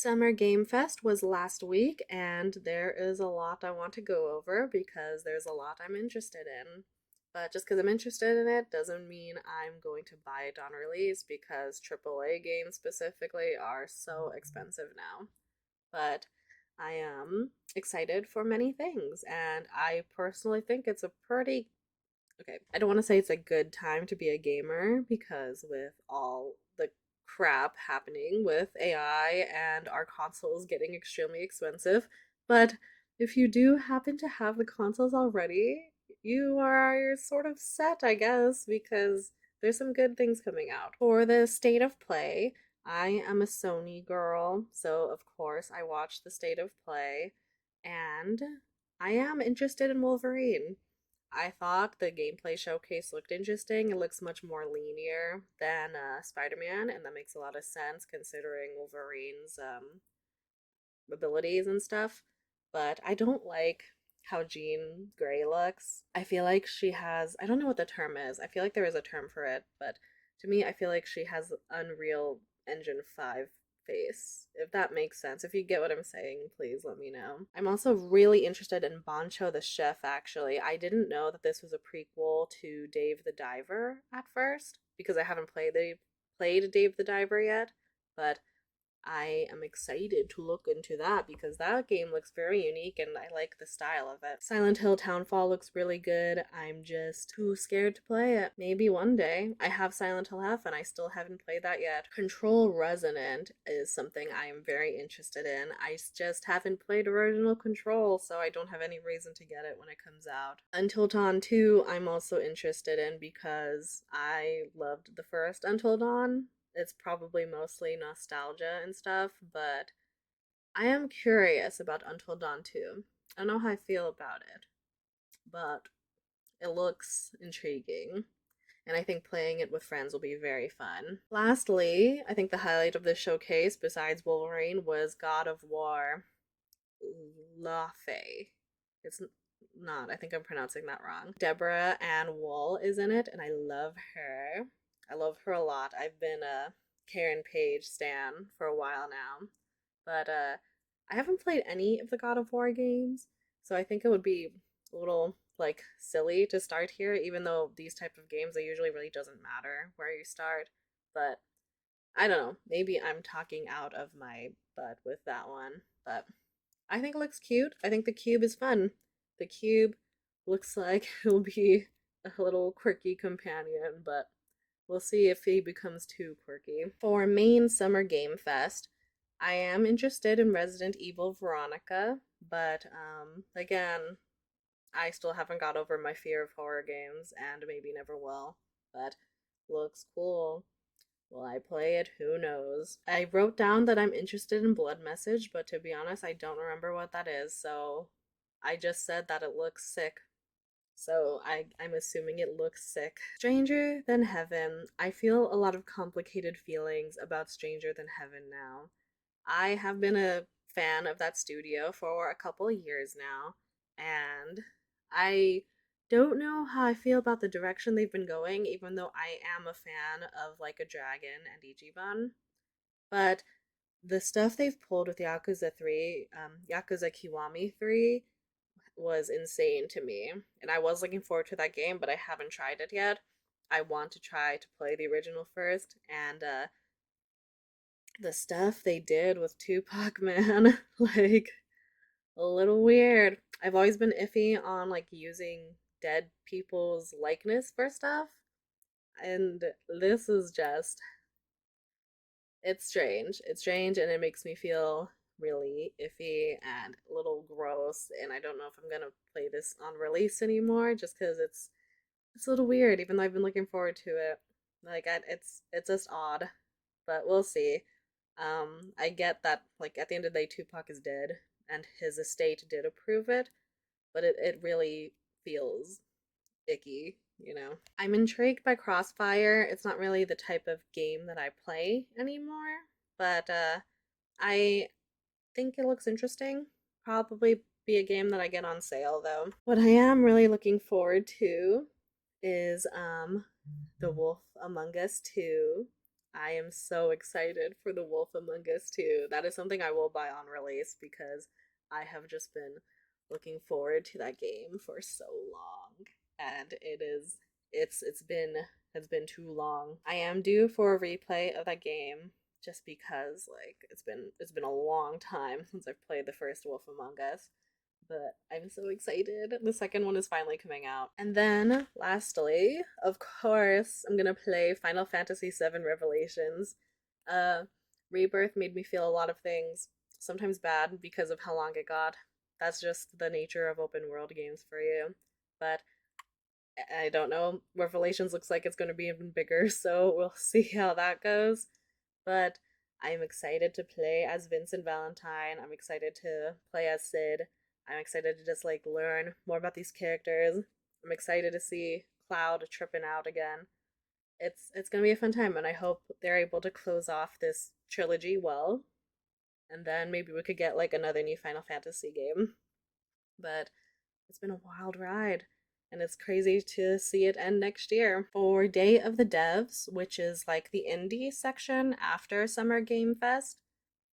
Summer Game Fest was last week, and there is a lot I want to go over because there's a lot I'm interested in. But just because I'm interested in it doesn't mean I'm going to buy it on release because AAA games specifically are so expensive now. But I am excited for many things, and I personally think it's a pretty okay, I don't want to say it's a good time to be a gamer because with all the crap happening with AI and our consoles getting extremely expensive, but if you do happen to have the consoles already, you are sort of set, I guess, because there's some good things coming out. For the state of play, I am a Sony girl, so of course I watch the state of play, and I am interested in Wolverine. I thought the gameplay showcase looked interesting. It looks much more linear than Spider-Man, and that makes a lot of sense considering Wolverine's abilities and stuff. But I don't like how Jean Grey looks. I feel like she has, I don't know what the term is. I feel like there is a term for it, but to me, I feel like she has Unreal Engine 5 face, if that makes sense. If you get what I'm saying, please let me know. I'm also really interested in Bancho the Chef, actually. I didn't know that this was a prequel to Dave the Diver at first because I haven't played Dave the Diver yet, but I am excited to look into that because that game looks very unique and I like the style of it. Silent Hill Townfall looks really good. I'm just too scared to play it. Maybe one day. I have Silent Hill F and I still haven't played that yet. Control Resonant is something I am very interested in. I just haven't played original Control, so I don't have any reason to get it when it comes out. Until Dawn 2, I'm also interested in because I loved the first Until Dawn. It's probably mostly nostalgia and stuff, but I am curious about Until Dawn 2. I don't know how I feel about it, but it looks intriguing, and I think playing it with friends will be very fun. Lastly, I think the highlight of this showcase, besides Wolverine, was God of War La Fey. It's not, I think I'm pronouncing that wrong. Deborah Ann Woll is in it, and I love her. I love her a lot. I've been a Karen Page stan for a while now, but I haven't played any of the God of War games, so I think it would be a little like silly to start here, even though these type of games it usually really doesn't matter where you start. But I don't know, maybe I'm talking out of my butt with that one, but I think it looks cute. I think the cube is fun. The cube looks like he'll be a little quirky companion, but we'll see if he becomes too quirky. For main Summer Game Fest, I am interested in Resident Evil Veronica, but again, I still haven't got over my fear of horror games and maybe never will, but looks cool. Will I play it? Who knows? I wrote down that I'm interested in Blood Message, but to be honest, I don't remember what that is, so I just said that it looks sick. So I'm assuming it looks sick. Stranger Than Heaven. I feel a lot of complicated feelings about Stranger Than Heaven now. I have been a fan of that studio for a couple of years now, and I don't know how I feel about the direction they've been going, even though I am a fan of Like a Dragon and Ichiban. But the stuff they've pulled with Yakuza 3, Yakuza Kiwami 3, was insane to me. And I was looking forward to that game, but I haven't tried it yet. I want to try to play the original first, and the stuff they did with Tupac, man, like a little weird. I've always been iffy on like using dead people's likeness for stuff, and this is just it's strange. It's strange and it makes me feel really iffy and a little gross, and I don't know if I'm gonna play this on release anymore just because it's a little weird, even though I've been looking forward to it. Like it's just odd, but we'll see. I get that like at the end of the day, Tupac is dead, and his estate did approve it, but it really feels icky, you know. I'm intrigued by Crossfire. It's not really the type of game that I play anymore, but I think it looks interesting. Probably be a game that I get on sale though. What I am really looking forward to is The Wolf Among Us 2. I am so excited for The Wolf Among Us 2. That is something I will buy on release because I have just been looking forward to that game for so long. And it's been too long. I am due for a replay of that game just because like it's been a long time since I've played the first Wolf Among Us, but I'm so excited. The second one is finally coming out. And then, lastly, of course, I'm gonna play Final Fantasy VII Revelations. Uh, Rebirth made me feel a lot of things, sometimes bad because of how long it got. That's just the nature of open world games for you. But I don't know. Revelations looks like it's going to be even bigger, so we'll see how that goes. But I'm excited to play as Vincent Valentine. I'm excited to play as Sid. I'm excited to just like learn more about these characters. I'm excited to see Cloud tripping out again. It's gonna be a fun time, and I hope they're able to close off this trilogy well, and then maybe we could get like another new Final Fantasy game. But it's been a wild ride, and it's crazy to see it end next year. For Day of the Devs, which is like the indie section after Summer Game Fest,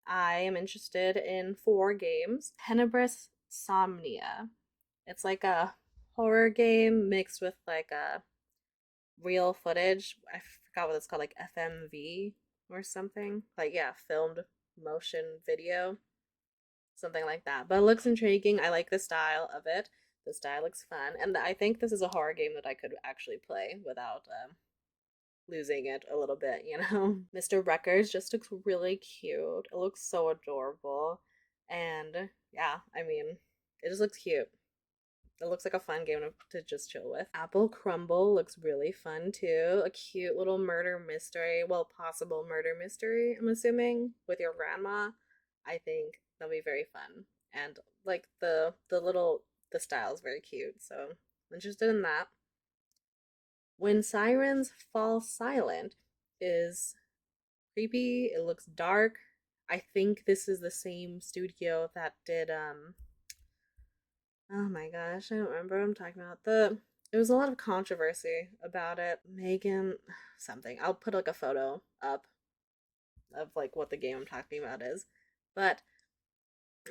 I am interested in four games. Tenebris Somnia. It's like a horror game mixed with like a real footage. I forgot what it's called, like FMV or something. Like, yeah, filmed motion video, something like that. But it looks intriguing. I like the style of it. The style looks fun, and I think this is a horror game that I could actually play without losing it a little bit, you know? Mr. Records just looks really cute. It looks so adorable. And yeah, I mean, it just looks cute. It looks like a fun game to just chill with. Apple Crumble looks really fun too. A cute little murder mystery. Well, possible murder mystery, I'm assuming, with your grandma. I think that'll be very fun. And like the style is very cute, so I'm interested in that. When Sirens Fall Silent is creepy, it looks dark. I think this is the same studio that did oh my gosh, I don't remember what I'm talking about. There was a lot of controversy about it. Megan something. I'll put like a photo up of like what the game I'm talking about is. But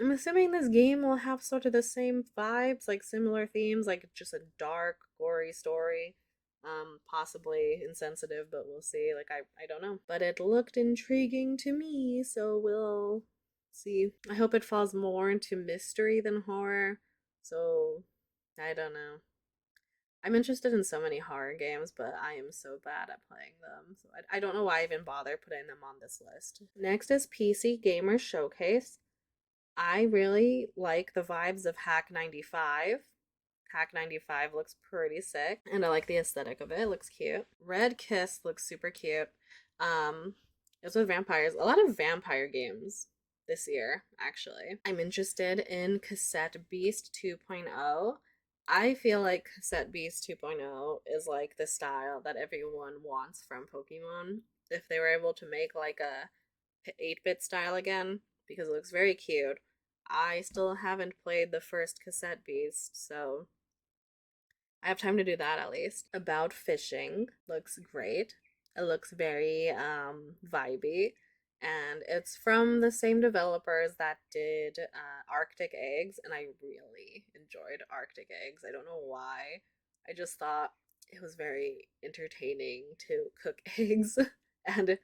I'm assuming this game will have sort of the same vibes, like similar themes, like just a dark, gory story. Possibly insensitive, but we'll see. Like I don't know. But it looked intriguing to me, so we'll see. I hope it falls more into mystery than horror. So I don't know. I'm interested in so many horror games, but I am so bad at playing them. So I don't know why I even bother putting them on this list. Next is PC Gamer Showcase. I really like the vibes of Hack 95. Hack 95 looks pretty sick, and I like the aesthetic of it. It looks cute. Red Kiss looks super cute. Um, it's with vampires. A lot of vampire games this year, actually. I'm interested in Cassette Beast 2.0. I feel like Cassette Beast 2.0 is like the style that everyone wants from Pokemon. If they were able to make like a 8-bit style again, because it looks very cute. I still haven't played the first Cassette Beast, so I have time to do that at least. About Fishing looks great. It looks very vibey, and it's from the same developers that did Arctic Eggs, and I really enjoyed Arctic Eggs. I don't know why. I just thought it was very entertaining to cook eggs, and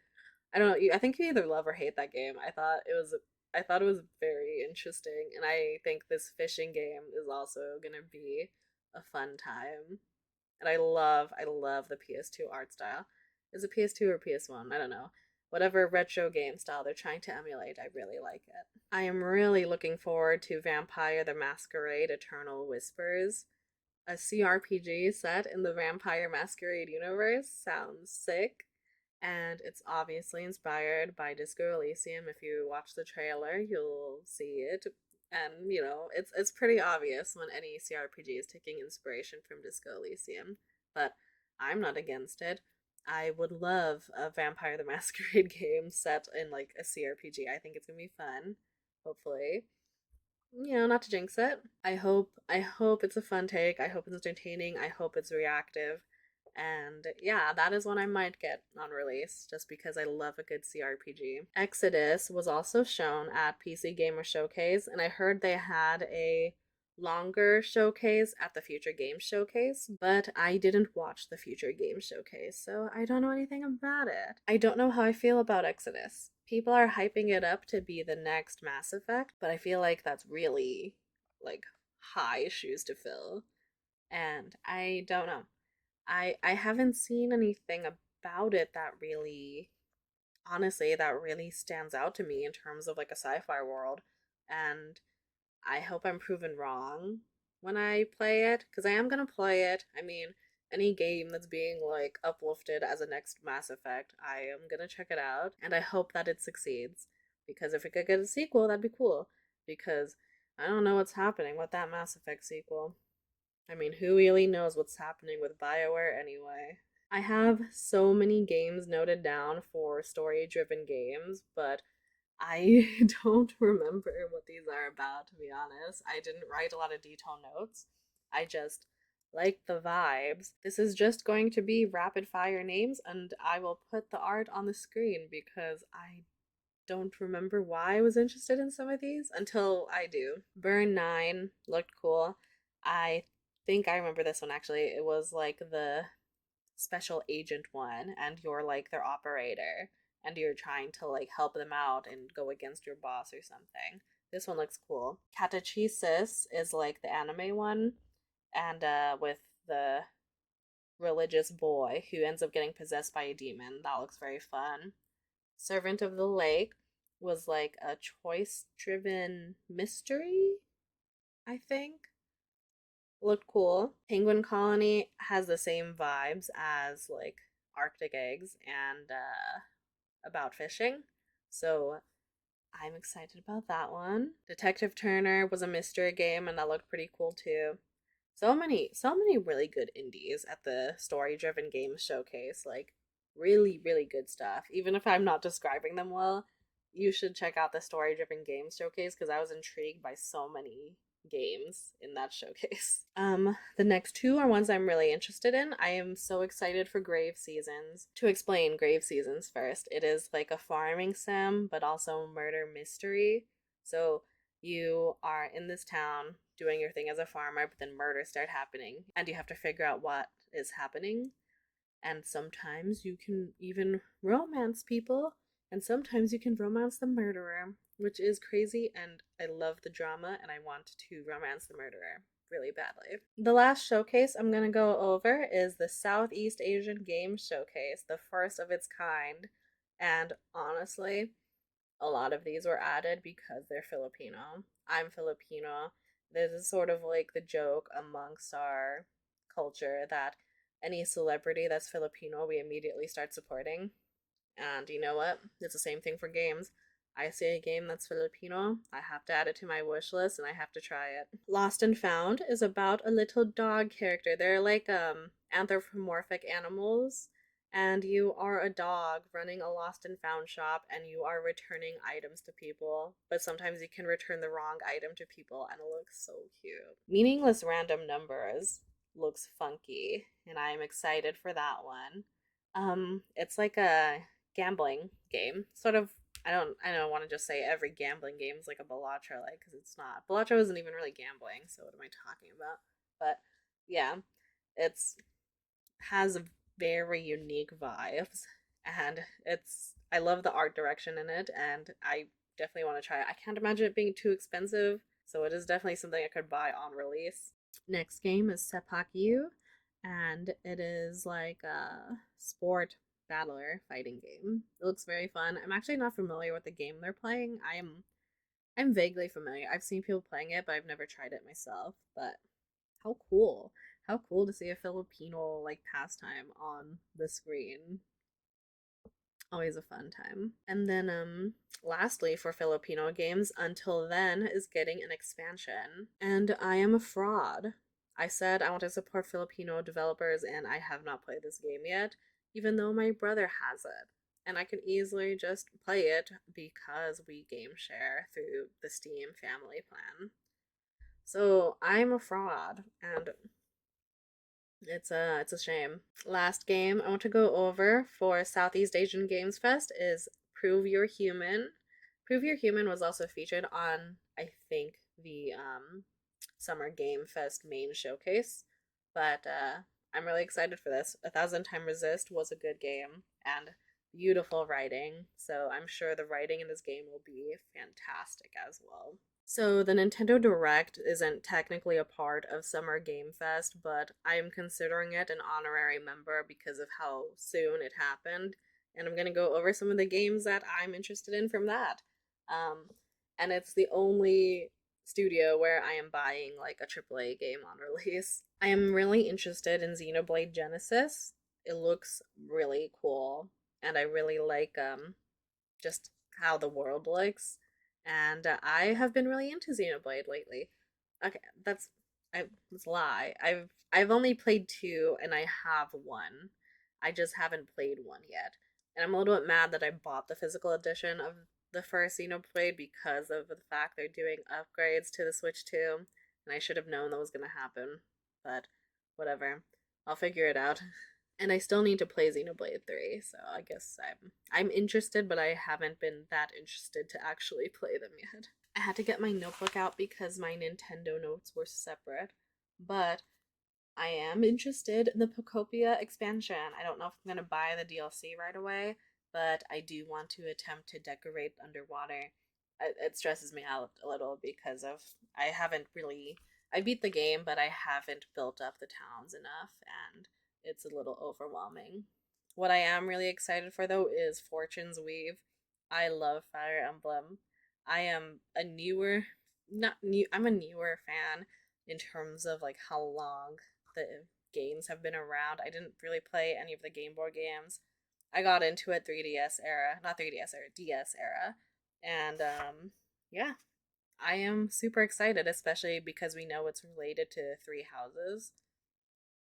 I don't know. I think you either love or hate that game. I thought it was very interesting, and I think this fishing game is also gonna be a fun time. And I love the PS2 art style. Is it PS2 or PS1? I don't know. Whatever retro game style they're trying to emulate, I really like it. I am really looking forward to Vampire the Masquerade Eternal Whispers. A CRPG set in the Vampire Masquerade universe sounds sick, and it's obviously inspired by Disco Elysium. If you watch the trailer, you'll see it. And you know, it's pretty obvious when any CRPG is taking inspiration from Disco Elysium. But I'm not against it. I would love a Vampire the Masquerade game set in like a CRPG. I think it's gonna be fun. Hopefully. You know, not to jinx it. I hope it's a fun take. I hope it's entertaining. I hope it's reactive. And yeah, that is one I might get on release just because I love a good CRPG. Exodus was also shown at PC Gamer Showcase, and I heard they had a longer showcase at the Future Games Showcase, but I didn't watch the Future Games Showcase, so I don't know anything about it. I don't know how I feel about Exodus. People are hyping it up to be the next Mass Effect, but I feel like that's really like high shoes to fill. And I don't know. I haven't seen anything about it that really honestly that really stands out to me in terms of like a sci-fi world. And I hope I'm proven wrong when I play it, because I am gonna play it. I mean, any game that's being like uplifted as a next Mass Effect, I am gonna check it out, and I hope that it succeeds. Because if it could get a sequel, that'd be cool. Because I don't know what's happening with that Mass Effect sequel. I mean, who really knows what's happening with BioWare anyway? I have so many games noted down for story driven games, but I don't remember what these are about, to be honest. I didn't write a lot of detailed notes. I just like the vibes. This is just going to be rapid fire names, and I will put the art on the screen because I don't remember why I was interested in some of these until I do. Burn 9 looked cool. I think I remember this one actually. It was like the special agent one, and you're like their operator, and you're trying to like help them out and go against your boss or something. This one looks cool. Catechesis is like the anime one, and with the religious boy who ends up getting possessed by a demon. That looks very fun. Servant of the Lake was like a choice driven mystery, I think. Looked cool. Penguin Colony has the same vibes as like Arctic Eggs and about fishing. So I'm excited about that one. Detective Turner was a mystery game and that looked pretty cool too. So many really good indies at the story driven games showcase. Like really, really good stuff. Even if I'm not describing them well, you should check out the story driven games showcase because I was intrigued by so many games in that showcase. The next two are ones I'm really interested in. I am so excited for Grave Seasons. To explain Grave Seasons first, it is like a farming sim, but also murder mystery. So you are in this town doing your thing as a farmer, but then murders start happening, and you have to figure out what is happening. And sometimes you can even romance people, and sometimes you can romance the murderer, which is crazy. And I love the drama, and I want to romance the murderer really badly. The last showcase I'm going to go over is the Southeast Asian Games Showcase, the first of its kind. And honestly, a lot of these were added because they're Filipino. I'm Filipino. This is sort of like the joke amongst our culture that any celebrity that's Filipino, we immediately start supporting. And you know what? It's the same thing for games. I see a game that's Filipino, I have to add it to my wish list and I have to try it. Lost and Found is about a little dog character. They're like anthropomorphic animals, and you are a dog running a lost and found shop and you are returning items to people, but sometimes you can return the wrong item to people and it looks so cute. Meaningless Random Numbers looks funky and I am excited for that one. It's like a gambling game. Sort of I don't want to just say every gambling game is like a Balatro like cuz it's not. Balatro isn't even really gambling, so what am I talking about? But yeah, it's has very unique vibes and it's I love the art direction in it and I definitely want to try it. I can't imagine it being too expensive, so it is definitely something I could buy on release. Next game is Sepakyu, and it is like a sport battler fighting game. It looks very fun. I'm actually not familiar with the game they're playing. I'm vaguely familiar. I've seen people playing it, but I've never tried it myself. But how cool. How cool to see a Filipino like pastime on the screen. Always a fun time. And then lastly for Filipino games, Until Then is getting an expansion. And I am a fraud. I said I want to support Filipino developers and I have not played this game yet, even though my brother has it. And I can easily just play it because we game share through the Steam family plan. So I'm a fraud, and It's a shame. Last game I want to go over for Southeast Asian Games Fest is Prove You're Human. Prove You're Human was also featured on, I think, the Summer Game Fest main showcase. But I'm really excited for this. A Thousand Time Resist was a good game and beautiful writing, so I'm sure the writing in this game will be fantastic as well. So the Nintendo Direct isn't technically a part of Summer Game Fest, but I'm considering it an honorary member because of how soon it happened, and I'm gonna go over some of the games that I'm interested in from that. Um, and it's the only studio where I am buying like a AAA game on release. I am really interested in Xenoblade Genesis. It looks really cool, and I really like just how the world looks. And I have been really into Xenoblade lately. Okay, that's a lie. I've only played two, and I have one. I just haven't played one yet, and I'm a little bit mad that I bought the physical edition of the first Xenoblade because of the fact they're doing upgrades to the Switch 2, and I should have known that was gonna happen. But whatever, I'll figure it out. And I still need to play Xenoblade 3, so I guess I'm interested, but I haven't been that interested to actually play them yet. I had to get my notebook out because my Nintendo notes were separate, but I am interested in the Pocopia expansion. I don't know if I'm gonna buy the DLC right away, but I do want to attempt to decorate underwater. It stresses me out a little because of I haven't really I beat the game, but I haven't built up the towns enough, and it's a little overwhelming. What I am really excited for though is Fortune's Weave. I love Fire Emblem. I am a newer, not new. I'm a newer fan in terms of like how long the games have been around. I didn't really play any of the Game Boy games. I got into it 3DS era, not 3DS era, DS era. And yeah, I am super excited, especially because we know it's related to Three Houses,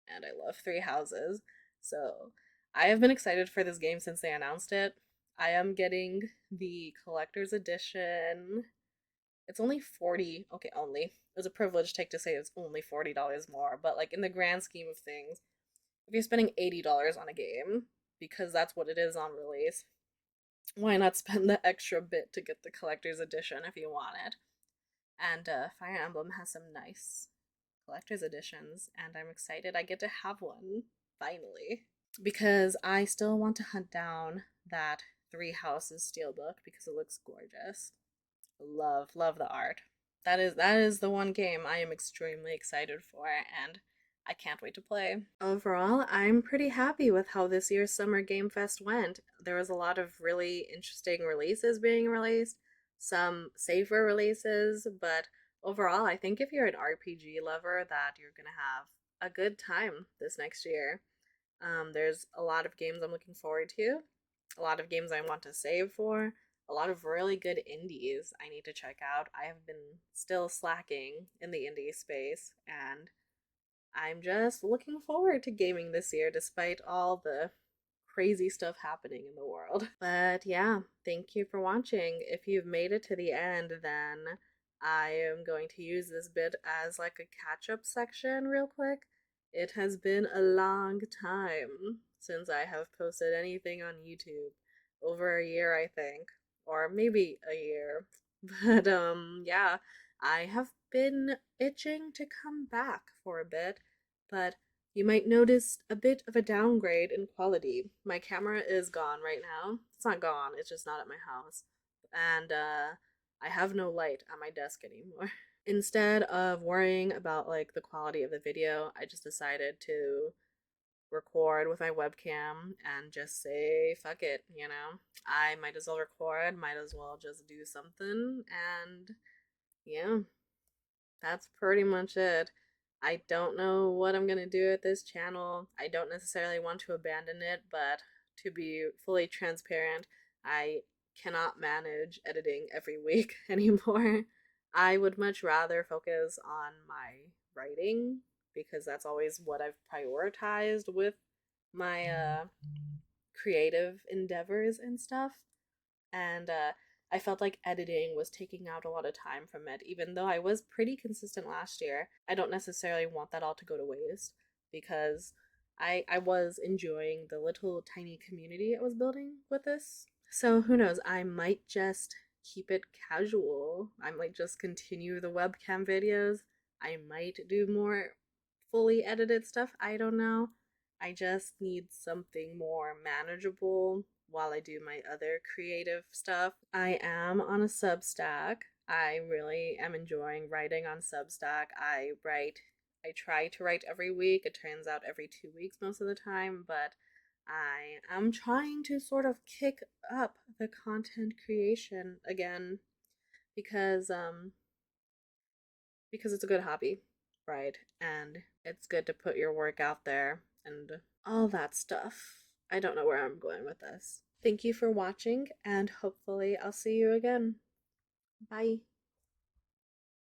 and I love Three Houses. So I have been excited for this game since they announced it. I am getting the collector's edition. It's only 40. Okay, only. It was a privilege take to say it's only $40 more, but like in the grand scheme of things, if you're spending $80 on a game, because that's what it is on release, why not spend the extra bit to get the collector's edition if you want it? And Fire Emblem has some nice collector's editions, and I'm excited I get to have one finally. Because I still want to hunt down that Three Houses steelbook because it looks gorgeous. Love the art. That is the one game I am extremely excited for, and I can't wait to play. Overall, I'm pretty happy with how this year's Summer Game Fest went. There was a lot of really interesting releases being released, some safer releases, but overall, I think if you're an RPG lover, that you're gonna have a good time this next year. There's a lot of games I'm looking forward to, a lot of games I want to save for, a lot of really good indies I need to check out. I have been still slacking in the indie space, and I'm just looking forward to gaming this year despite all the crazy stuff happening in the world. But yeah, thank you for watching. If you've made it to the end, then I am going to use this bit as like a catch up section real quick. It has been a long time since I have posted anything on YouTube. Over a year, I think, or maybe a year. But yeah, I have been itching to come back for a bit, but you might notice a bit of a downgrade in quality. My camera is gone right now. It's not gone, it's just not at my house. And I have no light on my desk anymore. Instead of worrying about like the quality of the video, I just decided to record with my webcam and just say fuck it, you know. I might as well record, might as well just do something, and yeah, that's pretty much it. I don't know what I'm gonna do with this channel. I don't necessarily want to abandon it, but to be fully transparent, I cannot manage editing every week anymore. I would much rather focus on my writing because that's always what I've prioritized with my creative endeavors and stuff. And I felt like editing was taking out a lot of time from it, even though I was pretty consistent last year. I don't necessarily want that all to go to waste. because I was enjoying the little tiny community I was building with this. So who knows, I might just keep it casual. I might just continue the webcam videos. I might do more fully edited stuff. I don't know. I just need something more manageable while I do my other creative stuff. I am on a Substack. I really am enjoying writing on Substack. I try to write every week. It turns out every 2 weeks most of the time, but I am trying to sort of kick up the content creation again because because it's a good hobby, right? And it's good to put your work out there and all that stuff. I don't know where I'm going with this. Thank you for watching, and hopefully, I'll see you again. Bye.